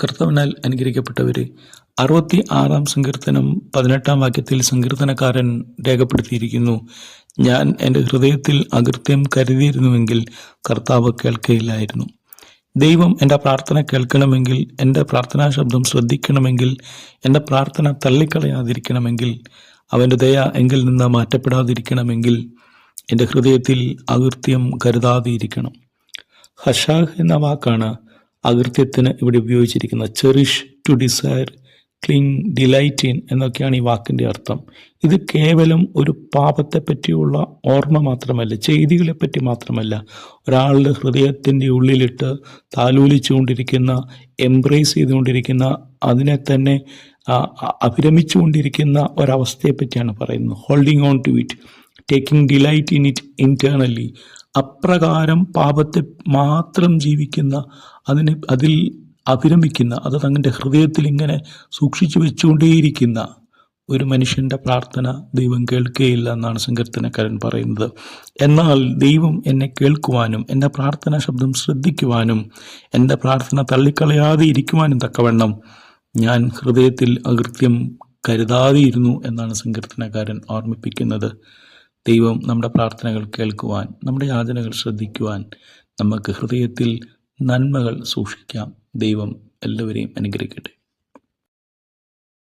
കർത്താവിനാൽ അനുഗ്രഹിക്കപ്പെട്ടവരെ, 66 സങ്കീർത്തനം 18 വാക്യത്തിൽ സങ്കീർത്തനക്കാരൻ രേഖപ്പെടുത്തിയിരിക്കുന്നു, ഞാൻ എൻ്റെ ഹൃദയത്തിൽ അകൃത്യം കരുതിയിരുന്നുവെങ്കിൽ കർത്താവ് കേൾക്കയില്ലായിരുന്നു. ദൈവം എൻ്റെ പ്രാർത്ഥന കേൾക്കണമെങ്കിൽ, എൻ്റെ പ്രാർത്ഥനാ ശബ്ദം ശ്രദ്ധിക്കണമെങ്കിൽ, എൻ്റെ പ്രാർത്ഥന തള്ളിക്കളയാതിരിക്കണമെങ്കിൽ, അവൻ്റെ ദയ എങ്കിൽ നിന്ന് മാറ്റപ്പെടാതിരിക്കണമെങ്കിൽ എൻ്റെ ഹൃദയത്തിൽ അകൃത്യം കരുതാതിരിക്കണം. ഹഷാഹ് എന്ന വാക്കാണ് അകൃത്യത്തിന് ഇവിടെ ഉപയോഗിച്ചിരിക്കുന്നത്. Cherish, to desire, cling, delight in എന്നൊക്കെയാണ് ഈ വാക്കിൻ്റെ അർത്ഥം. ഇത് കേവലം ഒരു പാപത്തെ പറ്റിയുള്ള ഓർമ്മ മാത്രമല്ല, ചെയ്തികളെപ്പറ്റി മാത്രമല്ല, ഒരാളുടെ ഹൃദയത്തിൻ്റെ ഉള്ളിലിട്ട് താലോലിച്ചുകൊണ്ടിരിക്കുന്ന, എംബ്രേസ് ചെയ്തുകൊണ്ടിരിക്കുന്ന, അതിനെ തന്നെ അഭിരമിച്ചുകൊണ്ടിരിക്കുന്ന ഒരവസ്ഥയെപ്പറ്റിയാണ് പറയുന്നത്. Holding on to it, taking delight in it internally. അപ്രകാരം പാപത്തെ മാത്രം ജീവിക്കുന്ന, അതിൽ അഭിരമിക്കുന്ന, അത് തങ്ങളുടെ ഹൃദയത്തിൽ ഇങ്ങനെ സൂക്ഷിച്ചു വെച്ചുകൊണ്ടേയിരിക്കുന്ന ഒരു മനുഷ്യൻ്റെ പ്രാർത്ഥന ദൈവം കേൾക്കുകയില്ല എന്നാണ് സങ്കീർത്തനക്കാരൻ പറയുന്നത്. എന്നാൽ ദൈവം എന്നെ കേൾക്കുവാനും എൻ്റെ പ്രാർത്ഥന ശബ്ദം ശ്രദ്ധിക്കുവാനും എൻ്റെ പ്രാർത്ഥന തള്ളിക്കളയാതെ ഇരിക്കുവാനും തക്കവണ്ണം ഞാൻ ഹൃദയത്തിൽ അകൃത്യം കരുതാതെയിരുന്നു എന്നാണ് സങ്കീർത്തനക്കാരൻ ഓർമ്മിപ്പിക്കുന്നത്. ദൈവം നമ്മുടെ പ്രാർത്ഥനകൾ കേൾക്കുവാൻ, നമ്മുടെ യാചനകൾ ശ്രദ്ധിക്കുവാൻ നമുക്ക് ഹൃദയത്തിൽ നന്മകൾ സൂക്ഷിക്കാം. ദൈവം എല്ലാവരെയും അനുഗ്രഹിക്കട്ടെ.